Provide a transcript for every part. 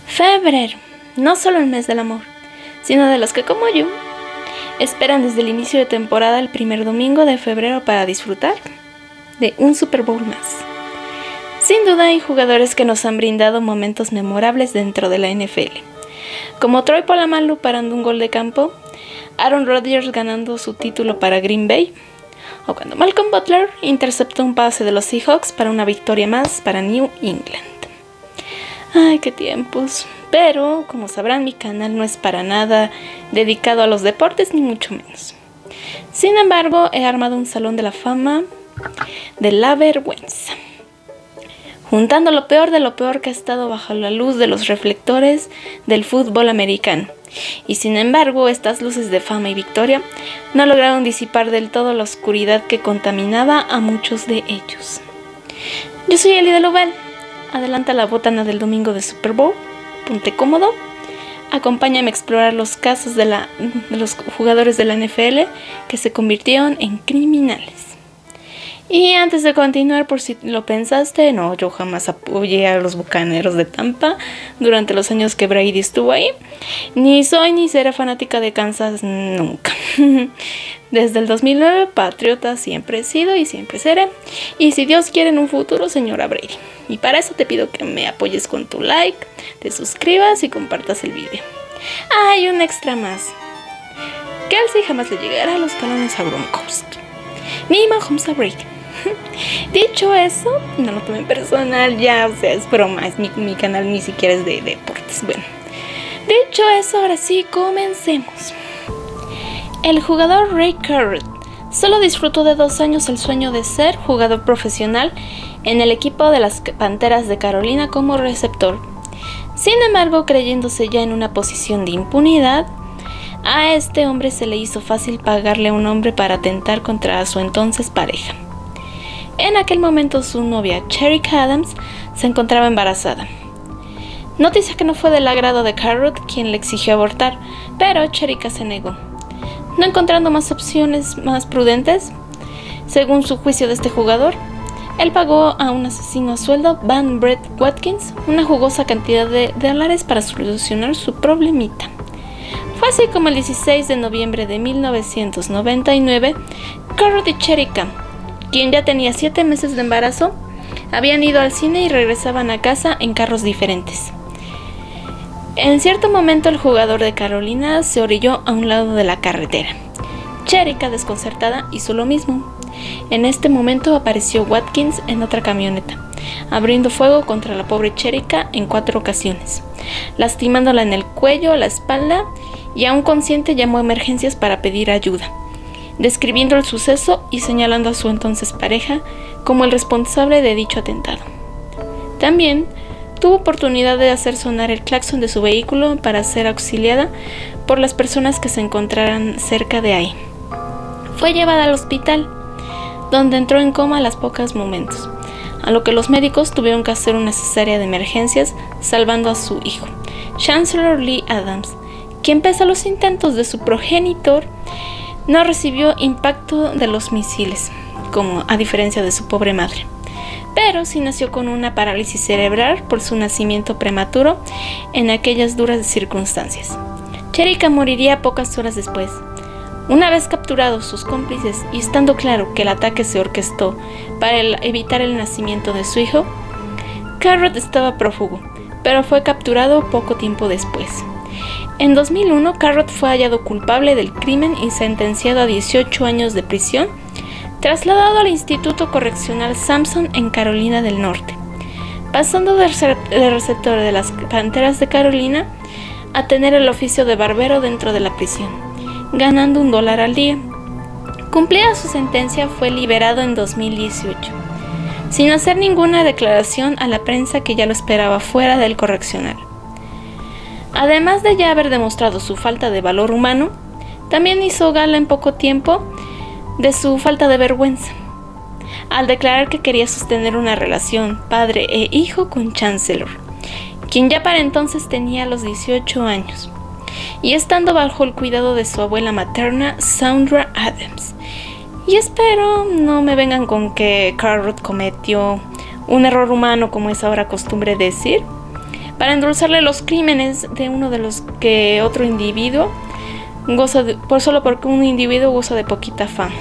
Febrero, no solo el mes del amor, sino de los que, como yo, esperan desde el inicio de temporada el primer domingo de febrero para disfrutar de un Super Bowl más. Sin duda hay jugadores que nos han brindado momentos memorables dentro de la NFL, como Troy Polamalu parando un gol de campo, Aaron Rodgers ganando su título para Green Bay, o cuando Malcolm Butler interceptó un pase de los Seahawks para una victoria más para New England. Ay, qué tiempos. Pero, como sabrán, mi canal no es para nada dedicado a los deportes, ni mucho menos. Sin embargo, he armado un salón de la fama de la vergüenza, juntando lo peor de lo peor que ha estado bajo la luz de los reflectores del fútbol americano. Y sin embargo, estas luces de fama y victoria no lograron disipar del todo la oscuridad que contaminaba a muchos de ellos. Yo soy Eli de Lobel. Adelanta la botana del domingo de Super Bowl, ponte cómodo, acompáñame a explorar los casos de los jugadores de la NFL que se convirtieron en criminales. Y antes de continuar, por si lo pensaste, no, yo jamás apoyé a los Bucaneros de Tampa durante los años que Brady estuvo ahí. Ni soy ni seré fanática de Kansas nunca. Desde el 2009, patriota siempre he sido y siempre seré. Y si Dios quiere en un futuro, señora Brady. Y para eso te pido que me apoyes con tu like, te suscribas y compartas el vídeo. Hay un extra más. Kelsey jamás le llegará a los talones a Gronkowski, ni Mahomes a Brady. Dicho eso, no lo tomen personal ya, o sea, es broma, es mi canal ni siquiera es de deportes. Bueno, dicho eso, ahora sí, comencemos. El jugador Ray Carrot solo disfrutó de 2 años el sueño de ser jugador profesional en el equipo de las Panteras de Carolina como receptor. Sin embargo, creyéndose ya en una posición de impunidad, a este hombre se le hizo fácil pagarle a un hombre para atentar contra su entonces pareja. En aquel momento su novia, Cherika Adams, se encontraba embarazada. Noticia que no fue del agrado de Carrot, quien le exigió abortar, pero Cherika se negó. No encontrando más opciones más prudentes, según su juicio de este jugador, él pagó a un asesino a sueldo, Van Brett Watkins, una jugosa cantidad de dólares para solucionar su problemita. Fue así como el 16 de noviembre de 1999, Carrot y Cherika, quien ya tenía 7 meses de embarazo, habían ido al cine y regresaban a casa en carros diferentes. En cierto momento el jugador de Carolina se orilló a un lado de la carretera. Cherika, desconcertada, hizo lo mismo. En este momento apareció Watkins en otra camioneta, abriendo fuego contra la pobre Cherika en 4 ocasiones, lastimándola en el cuello, la espalda, y aún consciente llamó a emergencias para pedir ayuda, describiendo el suceso y señalando a su entonces pareja como el responsable de dicho atentado. También tuvo oportunidad de hacer sonar el claxon de su vehículo para ser auxiliada por las personas que se encontraran cerca de ahí. Fue llevada al hospital, donde entró en coma a los pocos momentos, a lo que los médicos tuvieron que hacer una cesárea de emergencias, salvando a su hijo, Chancellor Lee Adams, quien, pese a los intentos de su progenitor, no recibió impacto de los misiles, como a diferencia de su pobre madre, pero sí nació con una parálisis cerebral por su nacimiento prematuro en aquellas duras circunstancias. Cherika moriría pocas horas después. Una vez capturados sus cómplices y estando claro que el ataque se orquestó para evitar el nacimiento de su hijo, Carrot estaba prófugo, pero fue capturado poco tiempo después. En 2001, Carrot fue hallado culpable del crimen y sentenciado a 18 años de prisión, trasladado al Instituto Correccional Samson en Carolina del Norte, pasando de receptor de las Panteras de Carolina a tener el oficio de barbero dentro de la prisión, ganando $1 al día. Cumplida su sentencia, fue liberado en 2018, sin hacer ninguna declaración a la prensa que ya lo esperaba fuera del correccional. Además de ya haber demostrado su falta de valor humano, también hizo gala en poco tiempo de su falta de vergüenza, al declarar que quería sostener una relación padre e hijo con Chancellor, quien ya para entonces tenía los 18 años, y estando bajo el cuidado de su abuela materna, Sandra Adams. Y espero no me vengan con que Carrot cometió un error humano, como es ahora costumbre decir, para endulzarle los crímenes de uno de los que otro individuo solo porque un individuo goza de poquita fama.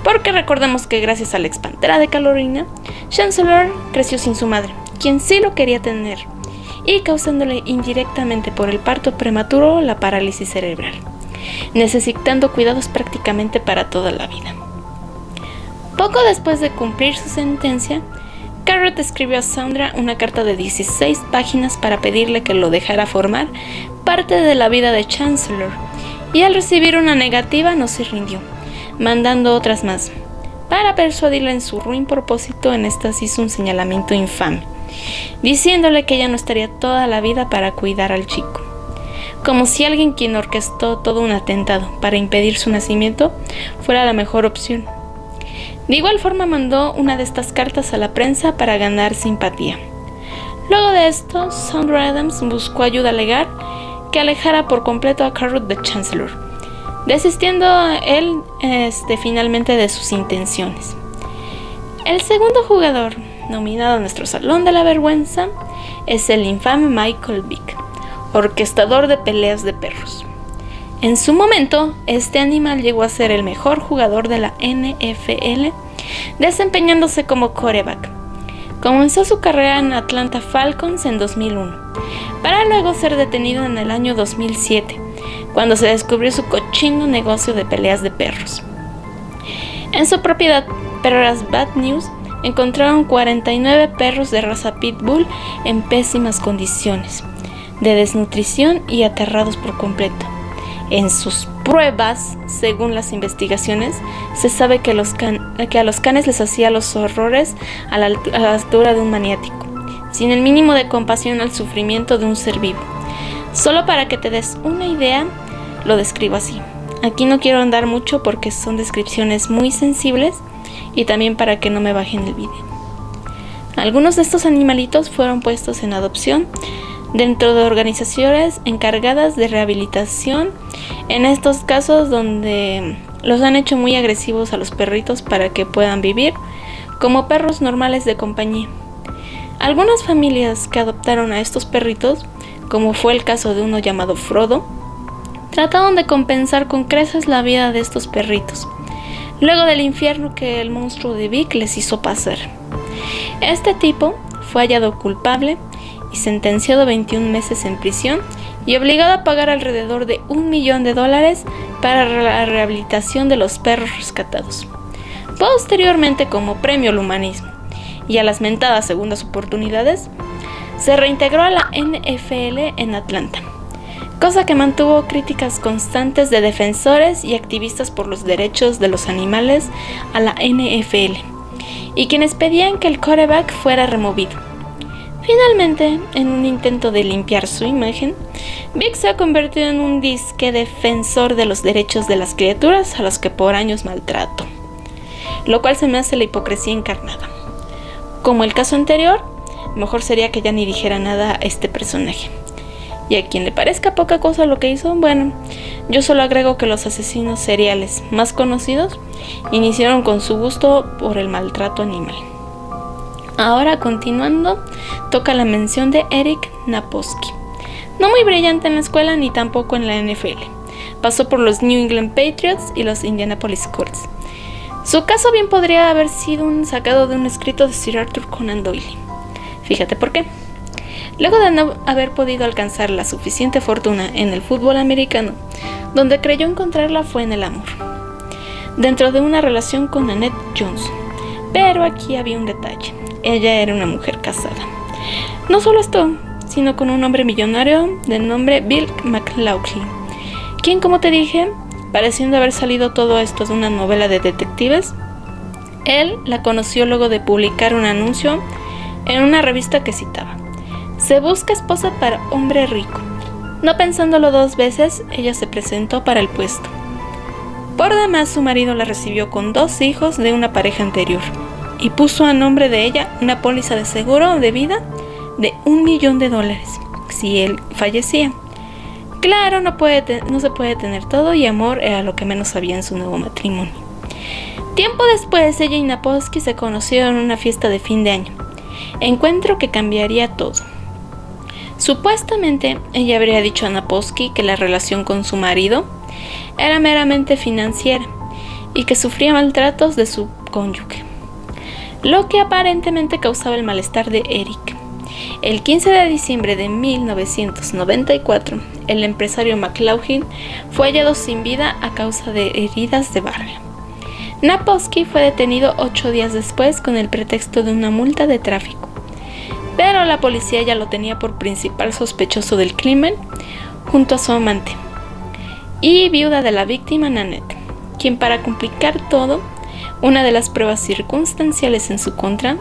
Porque recordemos que gracias a la expantera de Carolina, Chancellor creció sin su madre, quien sí lo quería tener, y causándole indirectamente por el parto prematuro la parálisis cerebral, necesitando cuidados prácticamente para toda la vida. Poco después de cumplir su sentencia, Carrot escribió a Sandra una carta de 16 páginas para pedirle que lo dejara formar parte de la vida de Chancellor, y al recibir una negativa no se rindió, mandando otras más. Para persuadirla en su ruin propósito, en estas hizo un señalamiento infame, diciéndole que ella no estaría toda la vida para cuidar al chico, como si alguien quien orquestó todo un atentado para impedir su nacimiento fuera la mejor opción. De igual forma mandó una de estas cartas a la prensa para ganar simpatía. Luego de esto, Sandra Adams buscó ayuda legal que alejara por completo a Carrot de Chancellor, desistiendo él finalmente de sus intenciones. El segundo jugador nominado a nuestro Salón de la Vergüenza es el infame Michael Vick, orquestador de peleas de perros. En su momento, este animal llegó a ser el mejor jugador de la NFL, desempeñándose como quarterback. Comenzó su carrera en Atlanta Falcons en 2001, para luego ser detenido en el año 2007, cuando se descubrió su cochino negocio de peleas de perros. En su propiedad, Perras Bad News, encontraron 49 perros de raza Pitbull en pésimas condiciones de desnutrición y aterrados por completo. En sus pruebas, según las investigaciones, se sabe que a los canes les hacía los horrores a la altura de un maniático, sin el mínimo de compasión al sufrimiento de un ser vivo. Solo para que te des una idea, lo describo así. Aquí no quiero andar mucho porque son descripciones muy sensibles y también para que no me bajen el vídeo. Algunos de estos animalitos fueron puestos en adopción dentro de organizaciones encargadas de rehabilitación, en estos casos donde los han hecho muy agresivos a los perritos para que puedan vivir como perros normales de compañía. Algunas familias que adoptaron a estos perritos, como fue el caso de uno llamado Frodo, trataron de compensar con creces la vida de estos perritos, luego del infierno que el monstruo de Vick les hizo pasar. Este tipo fue hallado culpable y sentenciado a 21 meses en prisión y obligado a pagar alrededor de $1 millón para la rehabilitación de los perros rescatados. Posteriormente, como premio al humanismo y a las mentadas segundas oportunidades, se reintegró a la NFL en Atlanta, cosa que mantuvo críticas constantes de defensores y activistas por los derechos de los animales a la NFL, y quienes pedían que el quarterback fuera removido. Finalmente, en un intento de limpiar su imagen, Vick se ha convertido en un disque defensor de los derechos de las criaturas a las que por años maltrató, lo cual se me hace la hipocresía encarnada. Como el caso anterior, mejor sería que ya ni dijera nada a este personaje. Y a quien le parezca poca cosa lo que hizo, bueno, yo solo agrego que los asesinos seriales más conocidos iniciaron con su gusto por el maltrato animal. Ahora, continuando, toca la mención de Eric Naposki. No muy brillante en la escuela ni tampoco en la NFL. Pasó por los New England Patriots y los Indianapolis Colts. Su caso bien podría haber sido sacado de un escrito de Sir Arthur Conan Doyle. Fíjate por qué. Luego de no haber podido alcanzar la suficiente fortuna en el fútbol americano, donde creyó encontrarla fue en el amor, dentro de una relación con Annette Johnson. Pero aquí había un detalle. Ella era una mujer casada. No solo esto, sino con un hombre millonario de nombre Bill McLaughlin, quien, como te dije, pareciendo haber salido todo esto de una novela de detectives, él la conoció luego de publicar un anuncio en una revista que citaba: "Se busca esposa para hombre rico". No pensándolo dos veces, ella se presentó para el puesto. Por demás, su marido la recibió con 2 hijos de una pareja anterior y puso a nombre de ella una póliza de seguro de vida de $1 millón si él fallecía. Claro, no se puede tener todo, y amor era lo que menos había en su nuevo matrimonio. Tiempo después, ella y Naposki se conocieron en una fiesta de fin de año, encuentro que cambiaría todo. Supuestamente, ella habría dicho a Naposki que la relación con su marido era meramente financiera y que sufría maltratos de su cónyuge, lo que aparentemente causaba el malestar de Eric. El 15 de diciembre de 1994, el empresario McLaughlin fue hallado sin vida a causa de heridas de bala. Naposki fue detenido 8 días después con el pretexto de una multa de tráfico, pero la policía ya lo tenía por principal sospechoso del crimen, junto a su amante y viuda de la víctima, Nanette, quien, para complicar todo, una de las pruebas circunstanciales en su contra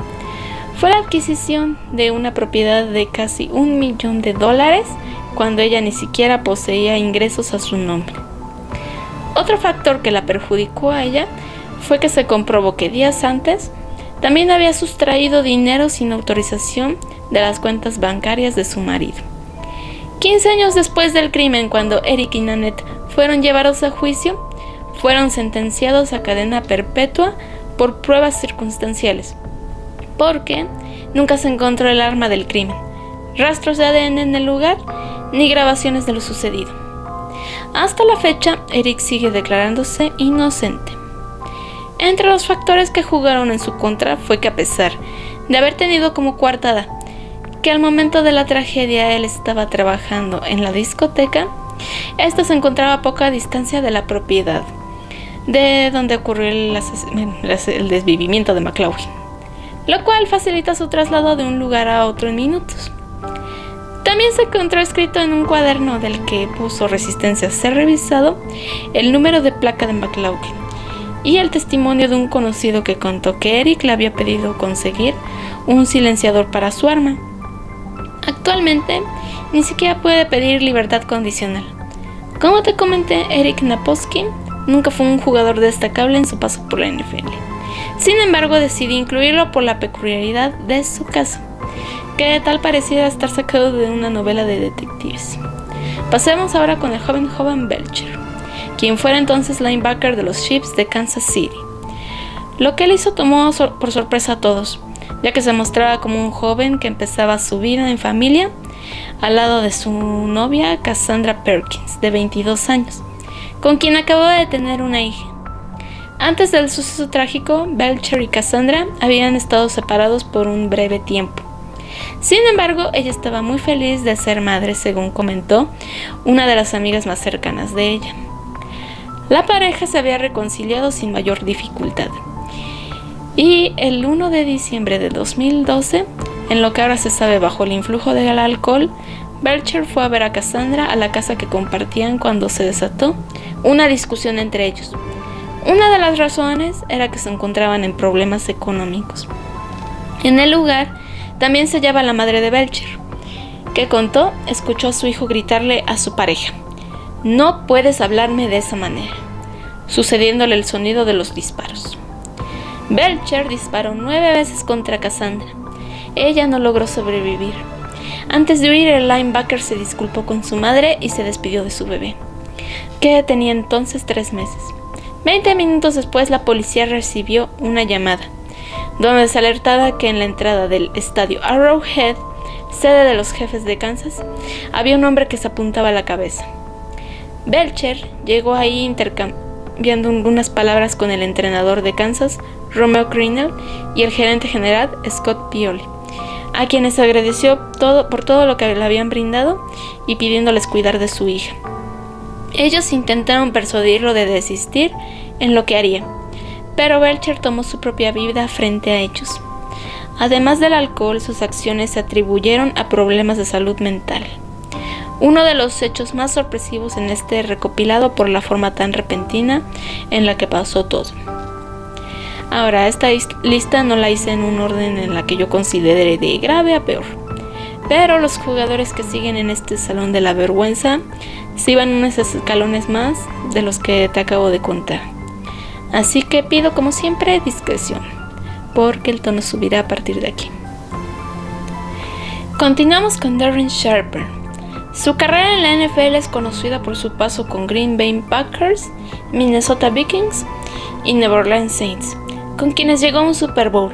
fue la adquisición de una propiedad de casi $1 millón cuando ella ni siquiera poseía ingresos a su nombre. Otro factor que la perjudicó a ella fue que se comprobó que días antes también había sustraído dinero sin autorización de las cuentas bancarias de su marido. 15 años después del crimen, cuando Eric y Nanette fueron llevados a juicio, fueron sentenciados a cadena perpetua por pruebas circunstanciales, porque nunca se encontró el arma del crimen, rastros de ADN en el lugar, ni grabaciones de lo sucedido. Hasta la fecha, Eric sigue declarándose inocente. Entre los factores que jugaron en su contra fue que, a pesar de haber tenido como coartada que al momento de la tragedia él estaba trabajando en la discoteca, esta se encontraba a poca distancia de la propiedad de donde ocurrió el desvivimiento de McLaughlin, lo cual facilita su traslado de un lugar a otro en minutos. También se encontró escrito en un cuaderno del que puso resistencia a ser revisado el número de placa de McLaughlin y el testimonio de un conocido que contó que Eric le había pedido conseguir un silenciador para su arma. Actualmente, ni siquiera puede pedir libertad condicional. Como te comenté, Eric Naposki nunca fue un jugador destacable en su paso por la NFL. Sin embargo, decidí incluirlo por la peculiaridad de su caso, que tal pareciera estar sacado de una novela de detectives. Pasemos ahora con el joven Belcher, quien fuera entonces linebacker de los Chiefs de Kansas City. Lo que él hizo tomó por sorpresa a todos, ya que se mostraba como un joven que empezaba su vida en familia al lado de su novia Cassandra Perkins, de 22 años, con quien acababa de tener una hija. Antes del suceso trágico, Belcher y Cassandra habían estado separados por un breve tiempo. Sin embargo, ella estaba muy feliz de ser madre, según comentó una de las amigas más cercanas de ella. La pareja se había reconciliado sin mayor dificultad. Y el 1 de diciembre de 2012, en lo que ahora se sabe bajo el influjo del alcohol, Belcher fue a ver a Cassandra a la casa que compartían cuando se desató una discusión entre ellos. Una de las razones era que se encontraban en problemas económicos. En el lugar también se hallaba la madre de Belcher, que contó escuchó a su hijo gritarle a su pareja: "No puedes hablarme de esa manera", sucediéndole el sonido de los disparos. Belcher disparó 9 veces contra Cassandra. Ella no logró sobrevivir. Antes de huir, el linebacker se disculpó con su madre y se despidió de su bebé, que tenía entonces 3 meses. 20 minutos después, la policía recibió una llamada, donde se alertaba que en la entrada del estadio Arrowhead, sede de los Jefes de Kansas, había un hombre que se apuntaba a la cabeza. Belcher llegó ahí intercambiando unas palabras con el entrenador de Kansas, Romeo Crennel, y el gerente general, Scott Pioli, a quienes agradeció por todo lo que le habían brindado y pidiéndoles cuidar de su hija. Ellos intentaron persuadirlo de desistir en lo que haría, pero Belcher tomó su propia vida frente a ellos. Además del alcohol, sus acciones se atribuyeron a problemas de salud mental. Uno de los hechos más sorpresivos en este recopilado por la forma tan repentina en la que pasó todo. Ahora, esta lista no la hice en un orden en la que yo considere de grave a peor, pero los jugadores que siguen en este salón de la vergüenza se iban unos escalones más de los que te acabo de contar. Así que pido, como siempre, discreción, porque el tono subirá a partir de aquí. Continuamos con Darren Sharper. Su carrera en la NFL es conocida por su paso con Green Bay Packers, Minnesota Vikings y New Orleans Saints, con quienes llegó a un Super Bowl,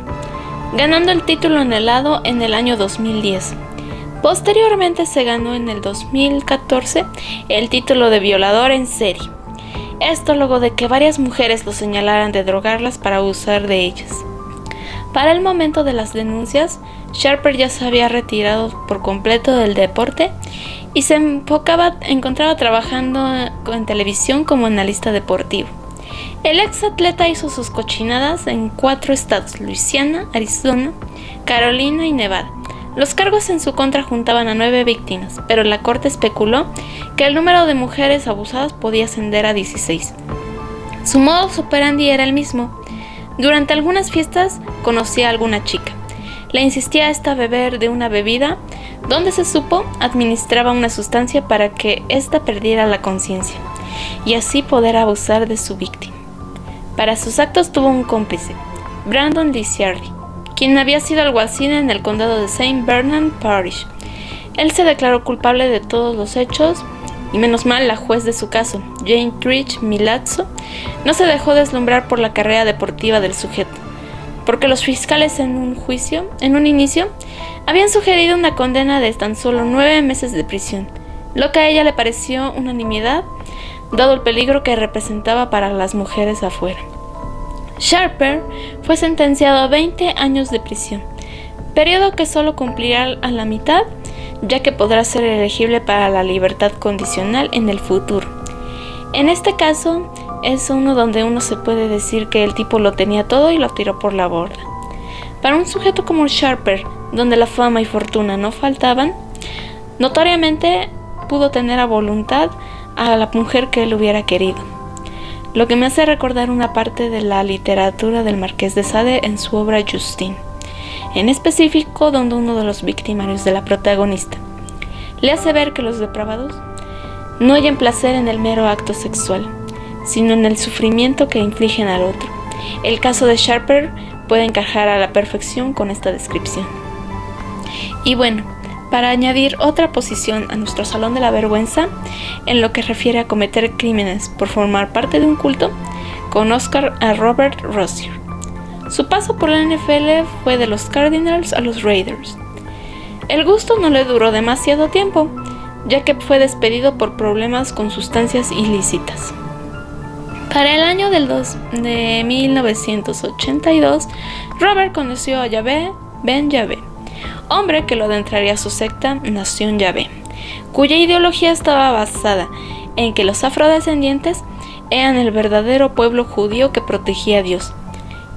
ganando el título anhelado en el año 2010. Posteriormente se ganó en el 2014 el título de violador en serie. Esto luego de que varias mujeres lo señalaran de drogarlas para abusar de ellas. Para el momento de las denuncias, Sharper ya se había retirado por completo del deporte y se encontraba trabajando en televisión como analista deportivo. El ex atleta hizo sus cochinadas en 4 estados: Luisiana, Arizona, Carolina y Nevada. Los cargos en su contra juntaban a 9 víctimas, pero la corte especuló que el número de mujeres abusadas podía ascender a 16. Su modus operandi era el mismo. Durante algunas fiestas conocía a alguna chica. Le insistía a esta beber de una bebida donde, se supo, administraba una sustancia para que ésta perdiera la conciencia y así poder abusar de su víctima. Para sus actos tuvo un cómplice, Brandon Licciardi, quien había sido alguacil en el condado de Saint Bernard Parish. Él se declaró culpable de todos los hechos y menos mal la juez de su caso, Jane Trish Milazzo, no se dejó deslumbrar por la carrera deportiva del sujeto, porque los fiscales en un inicio, habían sugerido una condena de tan solo 9 meses de prisión, lo que a ella le pareció una nimiedad, dado el peligro que representaba para las mujeres afuera. Sharper fue sentenciado a 20 años de prisión, periodo que solo cumplirá a la mitad, ya que podrá ser elegible para la libertad condicional en el futuro. En este caso, es uno donde uno se puede decir que el tipo lo tenía todo y lo tiró por la borda. Para un sujeto como Sharper, donde la fama y fortuna no faltaban, notoriamente pudo tener a voluntad a la mujer que él hubiera querido, lo que me hace recordar una parte de la literatura del Marqués de Sade en su obra Justine, en específico donde uno de los victimarios de la protagonista le hace ver que los depravados no hallan placer en el mero acto sexual, sino en el sufrimiento que infligen al otro. El caso de Sharper puede encajar a la perfección con esta descripción. Y bueno, para añadir otra posición a nuestro salón de la vergüenza, en lo que refiere a cometer crímenes por formar parte de un culto, conozco a Robert Rozier. Su paso por la NFL fue de los Cardinals a los Raiders. El gusto no le duró demasiado tiempo, ya que fue despedido por problemas con sustancias ilícitas. Para el año de 1982, Robert conoció a Yahvé Ben Yahvé, hombre que lo adentraría a su secta Nación Yahvé, cuya ideología estaba basada en que los afrodescendientes eran el verdadero pueblo judío que protegía a Dios,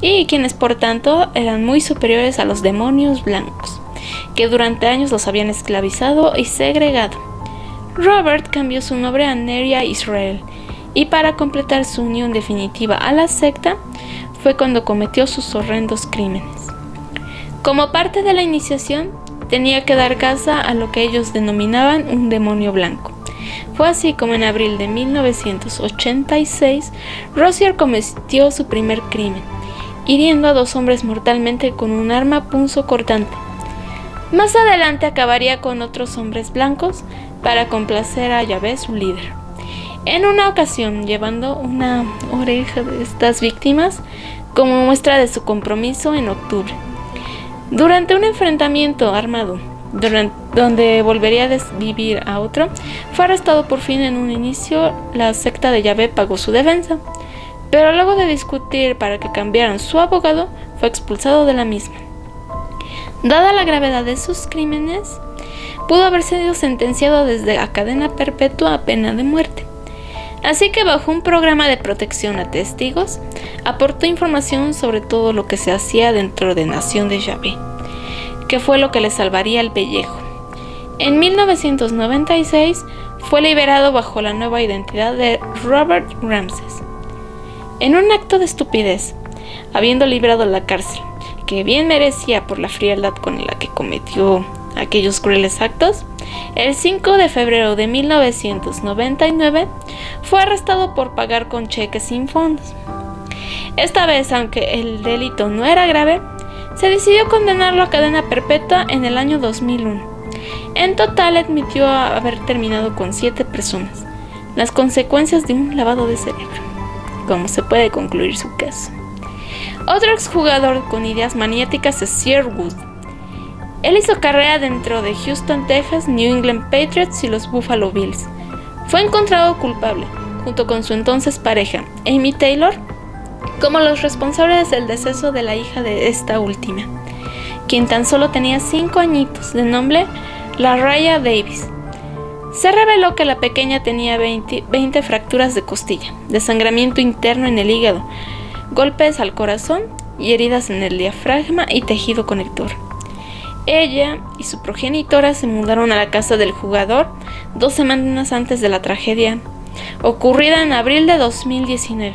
y quienes por tanto eran muy superiores a los demonios blancos, que durante años los habían esclavizado y segregado. Robert cambió su nombre a Neria Israel, y para completar su unión definitiva a la secta fue cuando cometió sus horrendos crímenes. Como parte de la iniciación, tenía que dar caza a lo que ellos denominaban un demonio blanco. Fue así como en abril de 1986, Rozier cometió su primer crimen, hiriendo a 2 hombres mortalmente con un arma punzocortante. Más adelante acabaría con otros hombres blancos para complacer a Yahvé, su líder. En una ocasión, llevando una oreja de estas víctimas como muestra de su compromiso en octubre. Durante un enfrentamiento armado, donde volvería a desvivir a otro, fue arrestado por fin. En un inicio, la secta de Yahvé pagó su defensa, pero luego de discutir para que cambiaran su abogado, fue expulsado de la misma. Dada la gravedad de sus crímenes, pudo haber sido sentenciado desde a cadena perpetua a pena de muerte. Así que bajo un programa de protección a testigos, aportó información sobre todo lo que se hacía dentro de Nación de Yahvé, que fue lo que le salvaría el pellejo. En 1996 fue liberado bajo la nueva identidad de Robert Ramses. En un acto de estupidez, habiendo librado la cárcel, que bien merecía por la frialdad con la que cometió aquellos crueles actos, el 5 de febrero de 1999 fue arrestado por pagar con cheques sin fondos. Esta vez, aunque el delito no era grave, se decidió condenarlo a cadena perpetua en el año 2001. En total admitió haber terminado con 7 personas, las consecuencias de un lavado de cerebro, como se puede concluir su caso. Otro exjugador con ideas maniáticas es Sir Wood. Él hizo carrera dentro de Houston, Texas, New England Patriots y los Buffalo Bills. Fue encontrado culpable, junto con su entonces pareja, Amy Taylor, como los responsables del deceso de la hija de esta última, quien tan solo tenía 5 añitos, de nombre LaRaya Davis. Se reveló que la pequeña tenía 20 fracturas de costilla, desangramiento interno en el hígado, golpes al corazón y heridas en el diafragma y tejido conector. Ella y su progenitora se mudaron a la casa del jugador 2 semanas antes de la tragedia, ocurrida en abril de 2019.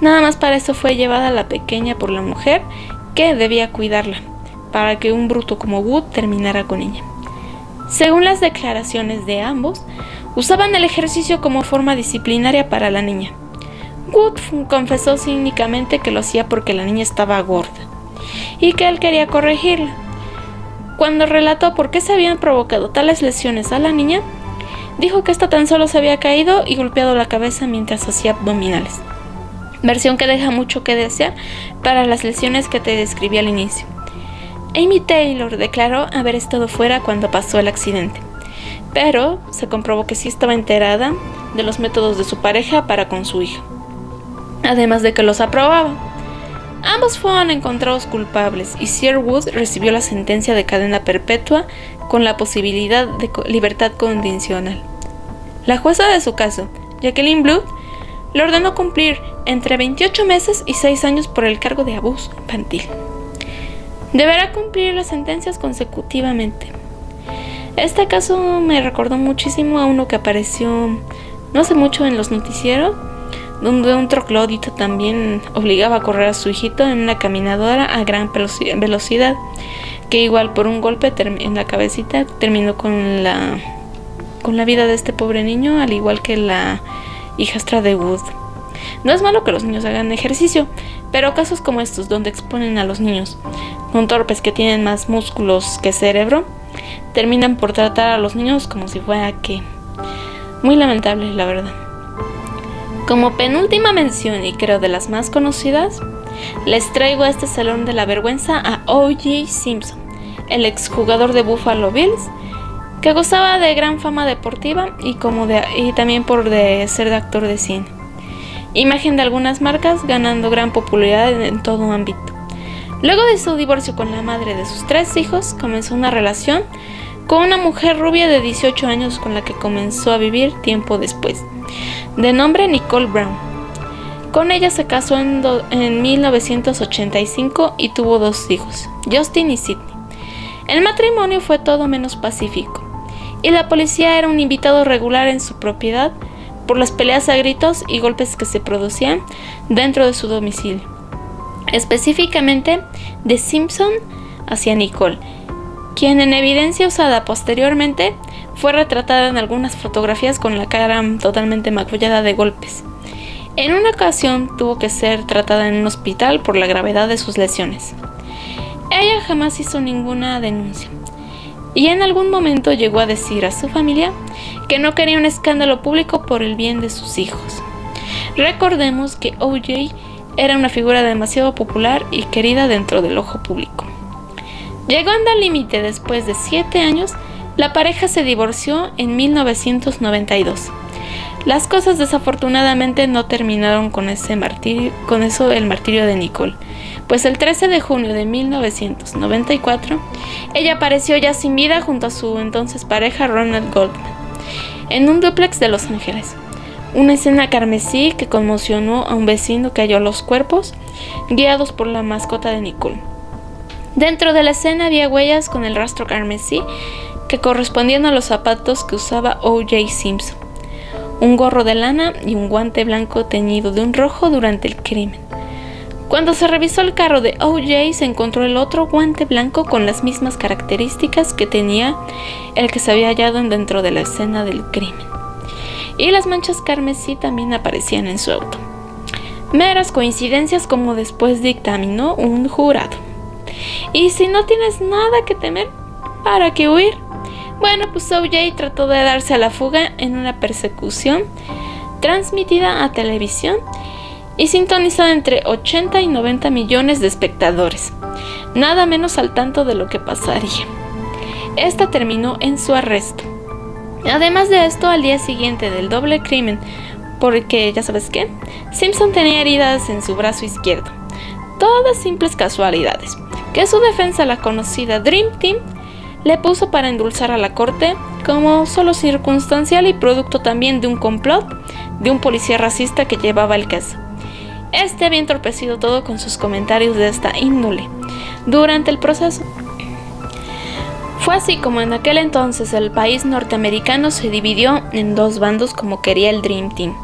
Nada más para eso fue llevada la pequeña por la mujer que debía cuidarla, para que un bruto como Wood terminara con ella. Según las declaraciones de ambos, usaban el ejercicio como forma disciplinaria para la niña. Wood confesó cínicamente que lo hacía porque la niña estaba gorda y que él quería corregirla. Cuando relató por qué se habían provocado tales lesiones a la niña, dijo que ésta tan solo se había caído y golpeado la cabeza mientras hacía abdominales, versión que deja mucho que desear para las lesiones que te describí al inicio. Amy Taylor declaró haber estado fuera cuando pasó el accidente, pero se comprobó que sí estaba enterada de los métodos de su pareja para con su hija, además de que los aprobaba. Ambos fueron encontrados culpables y Sir Wood recibió la sentencia de cadena perpetua con la posibilidad de libertad condicional. La jueza de su caso, Jacqueline Blood, le ordenó cumplir entre 28 meses y 6 años por el cargo de abuso infantil. Deberá cumplir las sentencias consecutivamente. Este caso me recordó muchísimo a uno que apareció no hace mucho en los noticieros, donde un troglodita también obligaba a correr a su hijito en una caminadora a gran velocidad, que igual por un golpe en la cabecita terminó con la vida de este pobre niño, al igual que la hijastra de Wood. No es malo que los niños hagan ejercicio, pero casos como estos, donde exponen a los niños con torpes que tienen más músculos que cerebro, terminan por tratar a los niños como si fuera que... Muy lamentable, la verdad. Como penúltima mención, y creo de las más conocidas, les traigo a este salón de la vergüenza a O.J. Simpson, el exjugador de Buffalo Bills, que gozaba de gran fama deportiva y también por ser actor de cine. Imagen de algunas marcas, ganando gran popularidad en todo ámbito. Luego de su divorcio con la madre de sus 3 hijos, comenzó una relación con una mujer rubia de 18 años con la que comenzó a vivir tiempo después, de nombre Nicole Brown. Con ella se casó en 1985 y tuvo 2 hijos, Justin y Sydney. El matrimonio fue todo menos pacífico, y la policía era un invitado regular en su propiedad por las peleas a gritos y golpes que se producían dentro de su domicilio, específicamente de Simpson hacia Nicole, quien en evidencia usada posteriormente fue retratada en algunas fotografías con la cara totalmente magullada de golpes. En una ocasión tuvo que ser tratada en un hospital por la gravedad de sus lesiones. Ella jamás hizo ninguna denuncia, y en algún momento llegó a decir a su familia que no quería un escándalo público por el bien de sus hijos. Recordemos que O.J. era una figura demasiado popular y querida dentro del ojo público. Llegando al límite después de 7 años, la pareja se divorció en 1992. Las cosas desafortunadamente no terminaron con el martirio de Nicole, pues el 13 de junio de 1994, ella apareció ya sin vida junto a su entonces pareja Ronald Goldman, en un dúplex de Los Ángeles. Una escena carmesí que conmocionó a un vecino que halló los cuerpos, guiados por la mascota de Nicole. Dentro de la escena había huellas con el rastro carmesí que correspondían a los zapatos que usaba O.J. Simpson, un gorro de lana y un guante blanco teñido de un rojo durante el crimen. Cuando se revisó el carro de O.J. se encontró el otro guante blanco con las mismas características que tenía el que se había hallado dentro de la escena del crimen. Y las manchas carmesí también aparecían en su auto. Meras coincidencias, como después dictaminó un jurado. Y si no tienes nada que temer, ¿para qué huir? Bueno, pues O.J. trató de darse a la fuga en una persecución transmitida a televisión y sintonizada entre 80 y 90 millones de espectadores, nada menos al tanto de lo que pasaría. Esta terminó en su arresto. Además de esto, al día siguiente del doble crimen, porque ya sabes qué, Simpson tenía heridas en su brazo izquierdo, todas simples casualidades, que su defensa, la conocida Dream Team, le puso para endulzar a la corte como solo circunstancial y producto también de un complot de un policía racista que llevaba el caso. Este había entorpecido todo con sus comentarios de esta índole durante el proceso. Fue así como en aquel entonces el país norteamericano se dividió en dos bandos como quería el Dream Team.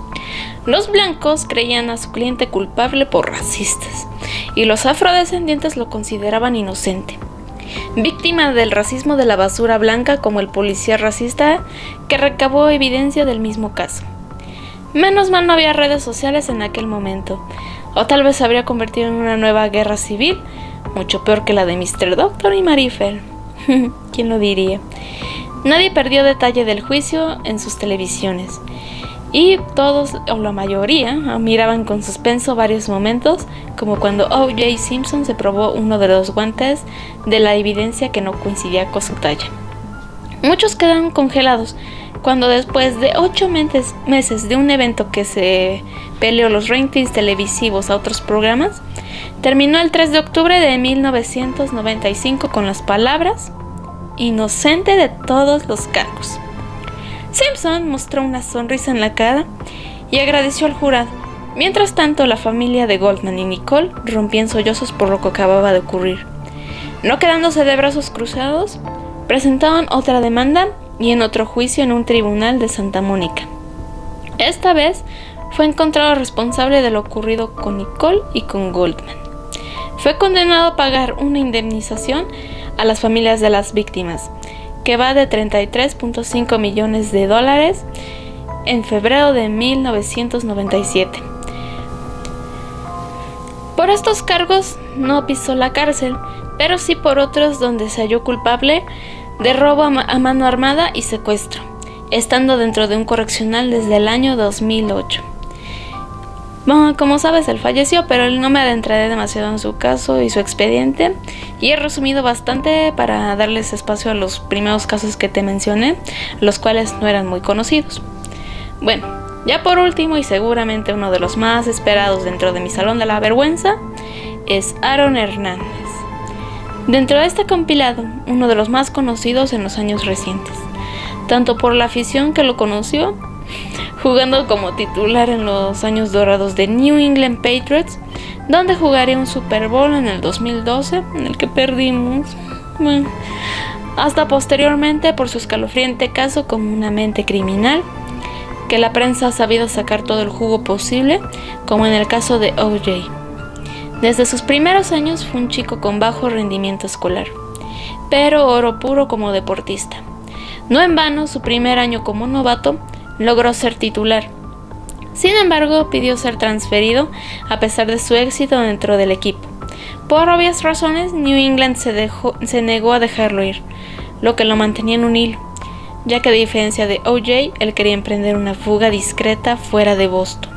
Los blancos creían a su cliente culpable por racistas y los afrodescendientes lo consideraban inocente, víctima del racismo de la basura blanca como el policía racista que recabó evidencia del mismo caso. Menos mal no había redes sociales en aquel momento, o tal vez se habría convertido en una nueva guerra civil, mucho peor que la de Mr. Doctor y Marifer. ¿Quién lo diría? Nadie perdió detalle del juicio en sus televisiones, y todos, o la mayoría, miraban con suspenso varios momentos, como cuando O.J. Simpson se probó uno de los guantes de la evidencia que no coincidía con su talla. Muchos quedaron congelados cuando después de 8 meses de un evento que se peleó los ratings televisivos a otros programas, terminó el 3 de octubre de 1995 con las palabras "inocente de todos los cargos". Simpson mostró una sonrisa en la cara y agradeció al jurado. Mientras tanto, la familia de Goldman y Nicole rompía en sollozos por lo que acababa de ocurrir. No quedándose de brazos cruzados, presentaron otra demanda y en otro juicio en un tribunal de Santa Mónica. Esta vez fue encontrado responsable de lo ocurrido con Nicole y con Goldman. Fue condenado a pagar una indemnización a las familias de las víctimas, que va de $33.5 millones en febrero de 1997. Por estos cargos no pisó la cárcel, pero sí por otros donde se halló culpable de robo a mano armada y secuestro, estando dentro de un correccional desde el año 2008. Bueno, como sabes, él falleció, pero no me adentraré demasiado en su caso y su expediente, y he resumido bastante para darles espacio a los primeros casos que te mencioné, los cuales no eran muy conocidos. Bueno, ya por último, y seguramente uno de los más esperados dentro de mi Salón de la Vergüenza, es Aaron Hernández. Dentro de este compilado, uno de los más conocidos en los años recientes, tanto por la afición que lo conoció, jugando como titular en los años dorados de New England Patriots, donde jugaría un Super Bowl en el 2012, en el que perdimos, hasta posteriormente por su escalofriante caso como una mente criminal, que la prensa ha sabido sacar todo el jugo posible, como en el caso de O.J. Desde sus primeros años fue un chico con bajo rendimiento escolar, pero oro puro como deportista. No en vano, su primer año como novato logró ser titular. Sin embargo, pidió ser transferido a pesar de su éxito dentro del equipo. Por obvias razones, New England se negó a dejarlo ir, lo que lo mantenía en un hilo, ya que a diferencia de O.J., él quería emprender una fuga discreta fuera de Boston.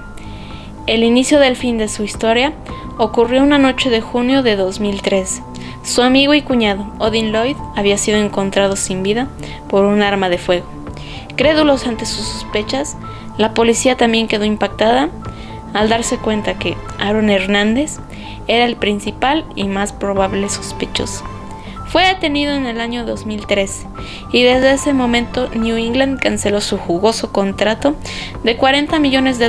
El inicio del fin de su historia ocurrió una noche de junio de 2013. Su amigo y cuñado, Odin Lloyd, había sido encontrado sin vida por un arma de fuego. Crédulos ante sus sospechas, la policía también quedó impactada al darse cuenta que Aaron Hernández era el principal y más probable sospechoso. Fue detenido en el año 2013 y desde ese momento New England canceló su jugoso contrato de $40 millones.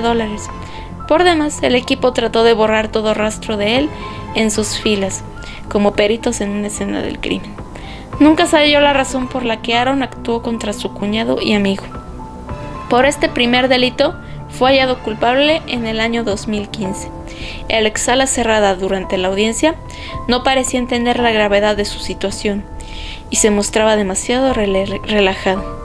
Por demás, el equipo trató de borrar todo rastro de él en sus filas, como peritos en una escena del crimen. Nunca se halló la razón por la que Aaron actuó contra su cuñado y amigo. Por este primer delito fue hallado culpable en el año 2015. El ex ala cerrada durante la audiencia no parecía entender la gravedad de su situación y se mostraba demasiado relajado.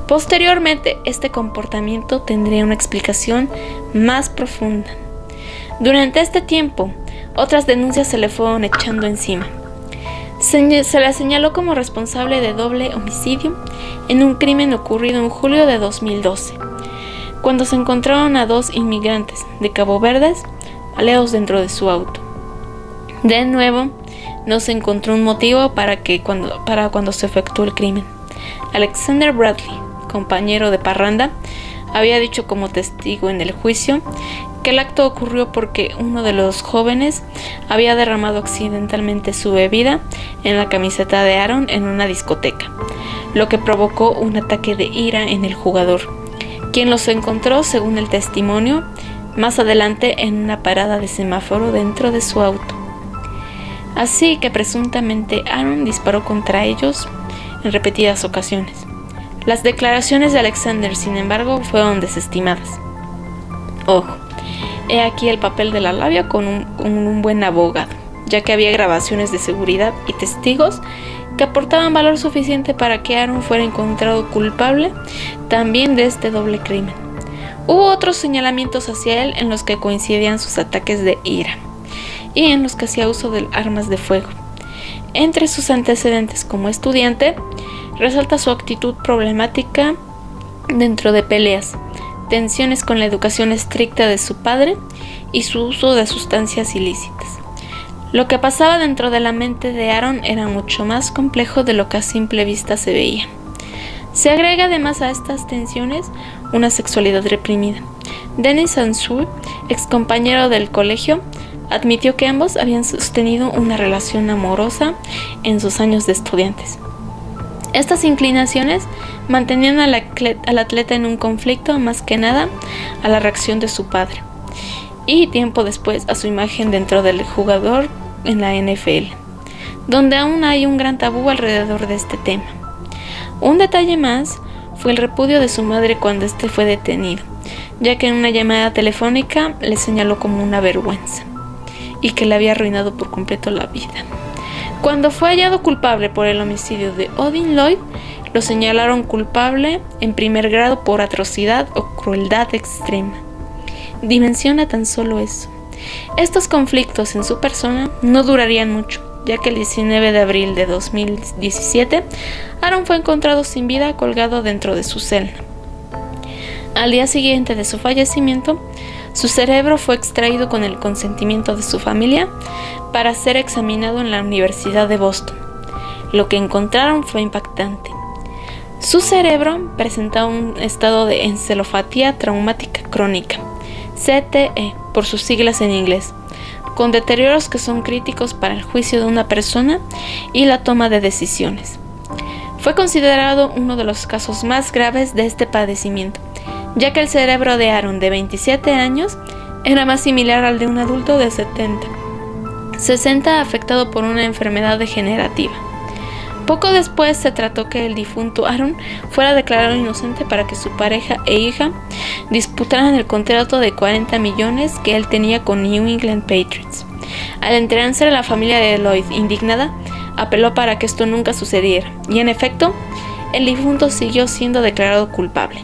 Posteriormente, este comportamiento tendría una explicación más profunda. Durante este tiempo, otras denuncias se le fueron echando encima. Se la señaló como responsable de doble homicidio en un crimen ocurrido en julio de 2012, cuando se encontraron a 2 inmigrantes de Cabo Verdes baleados dentro de su auto. De nuevo, no se encontró un motivo para cuando se efectuó el crimen. Alexander Bradley, compañero de parranda, había dicho como testigo en el juicio que el acto ocurrió porque uno de los jóvenes había derramado accidentalmente su bebida en la camiseta de Aaron en una discoteca, lo que provocó un ataque de ira en el jugador, quien los encontró, según el testimonio, más adelante en una parada de semáforo dentro de su auto. Así que presuntamente Aaron disparó contra ellos en repetidas ocasiones. Las declaraciones de Alexander, sin embargo, fueron desestimadas. Ojo, he aquí el papel de la labia con un buen abogado, ya que había grabaciones de seguridad y testigos que aportaban valor suficiente para que Aaron fuera encontrado culpable también de este doble crimen. Hubo otros señalamientos hacia él en los que coincidían sus ataques de ira y en los que hacía uso de armas de fuego. Entre sus antecedentes como estudiante, resalta su actitud problemática dentro de peleas, tensiones con la educación estricta de su padre y su uso de sustancias ilícitas. Lo que pasaba dentro de la mente de Aaron era mucho más complejo de lo que a simple vista se veía. Se agrega además a estas tensiones una sexualidad reprimida. Dennis Ansur, excompañero del colegio, admitió que ambos habían sostenido una relación amorosa en sus años de estudiantes. Estas inclinaciones mantenían al atleta en un conflicto, más que nada a la reacción de su padre, y tiempo después a su imagen dentro del jugador en la NFL, donde aún hay un gran tabú alrededor de este tema. Un detalle más fue el repudio de su madre cuando este fue detenido, ya que en una llamada telefónica le señaló como una vergüenza y que le había arruinado por completo la vida. Cuando fue hallado culpable por el homicidio de Odin Lloyd, lo señalaron culpable en primer grado por atrocidad o crueldad extrema. Dimensiona tan solo eso. Estos conflictos en su persona no durarían mucho, ya que el 19 de abril de 2017, Aaron fue encontrado sin vida colgado dentro de su celda. Al día siguiente de su fallecimiento, su cerebro fue extraído con el consentimiento de su familia para ser examinado en la Universidad de Boston. Lo que encontraron fue impactante. Su cerebro presentaba un estado de encefalopatía traumática crónica, CTE por sus siglas en inglés, con deterioros que son críticos para el juicio de una persona y la toma de decisiones. Fue considerado uno de los casos más graves de este padecimiento, ya que el cerebro de Aaron, de 27 años, era más similar al de un adulto de 70, 60 afectado por una enfermedad degenerativa. Poco después se trató que el difunto Aaron fuera declarado inocente para que su pareja e hija disputaran el contrato de 40 millones que él tenía con New England Patriots. Al enterarse, la familia de Lloyd, indignada, apeló para que esto nunca sucediera, y en efecto, el difunto siguió siendo declarado culpable.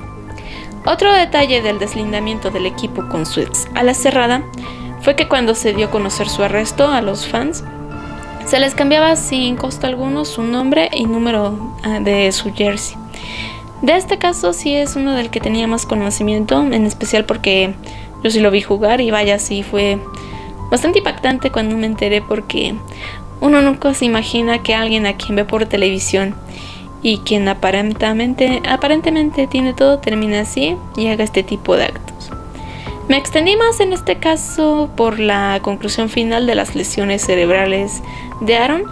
Otro detalle del deslindamiento del equipo con su ex ala cerrada fue que cuando se dio a conocer su arresto a los fans, se les cambiaba sin costo alguno su nombre y número de su jersey. De este caso sí es uno del que tenía más conocimiento, en especial porque yo sí lo vi jugar y vaya, sí fue bastante impactante cuando me enteré, porque uno nunca se imagina que alguien a quien ve por televisión y quien aparentemente tiene todo termina así y haga este tipo de actos. Me extendí más en este caso por la conclusión final de las lesiones cerebrales de Aaron,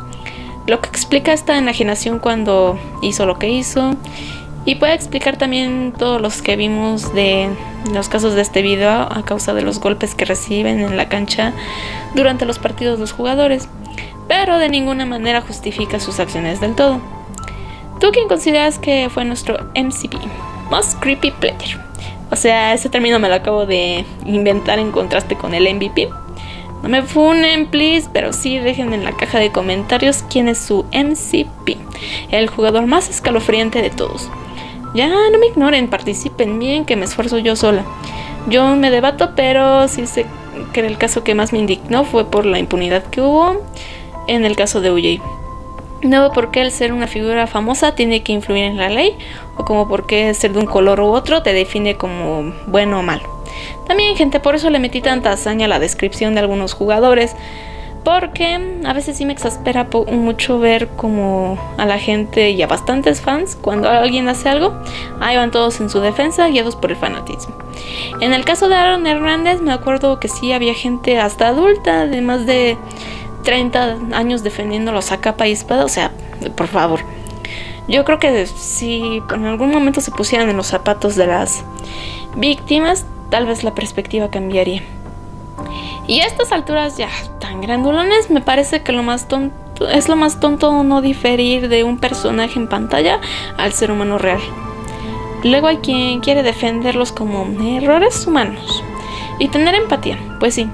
lo que explica esta enajenación cuando hizo lo que hizo, y puede explicar también todos los que vimos de los casos de este video a causa de los golpes que reciben en la cancha durante los partidos los jugadores, pero de ninguna manera justifica sus acciones del todo. ¿Tú quién consideras que fue nuestro MCP? Most Creepy Player. O sea, ese término me lo acabo de inventar en contraste con el MVP. No me funen, please, pero sí dejen en la caja de comentarios quién es su MCP, el jugador más escalofriante de todos. Ya no me ignoren, participen bien, que me esfuerzo yo sola. Yo me debato, pero sí sé que el caso que más me indignó fue por la impunidad que hubo en el caso de OJ. No veo por qué el ser una figura famosa tiene que influir en la ley, o como por qué ser de un color u otro te define como bueno o malo. También, gente, por eso le metí tanta hazaña a la descripción de algunos jugadores, porque a veces sí me exaspera mucho ver como a la gente y a bastantes fans, cuando alguien hace algo, ahí van todos en su defensa, guiados por el fanatismo. En el caso de Aaron Hernández, me acuerdo que sí había gente hasta adulta, de más de 30 años defendiéndolos a capa y espada. O sea, por favor. Yo creo que si en algún momento se pusieran en los zapatos de las víctimas, tal vez la perspectiva cambiaría. Y a estas alturas ya tan grandulones, me parece que lo más tonto no diferir de un personaje en pantalla al ser humano real. Luego hay quien quiere defenderlos como errores humanos y tener empatía, pues sí.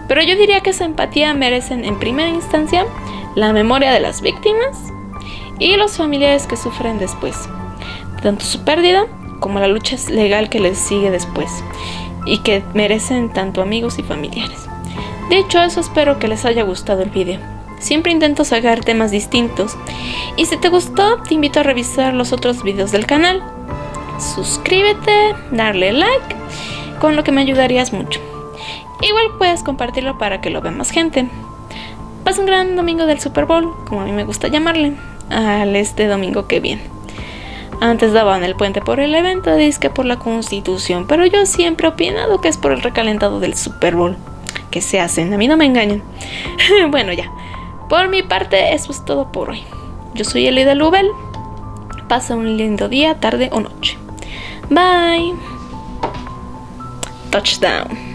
Pero yo diría que esa empatía merecen en primera instancia la memoria de las víctimas y los familiares que sufren después, tanto su pérdida como la lucha legal que les sigue después, y que merecen tanto amigos y familiares. De hecho, eso, espero que les haya gustado el video. Siempre intento sacar temas distintos, y si te gustó te invito a revisar los otros videos del canal. Suscríbete, darle like, con lo que me ayudarías mucho. Igual puedes compartirlo para que lo vea más gente. Pasa un gran domingo del Super Bowl, como a mí me gusta llamarle, al este domingo que viene. Antes daban el puente por el evento, dizque por la Constitución, pero yo siempre he opinado que es por el recalentado del Super Bowl que se hacen, a mí no me engañan. Bueno, ya, por mi parte eso es todo por hoy. Yo soy Elida Lubel. Pasa un lindo día, tarde o noche. Bye. Touchdown.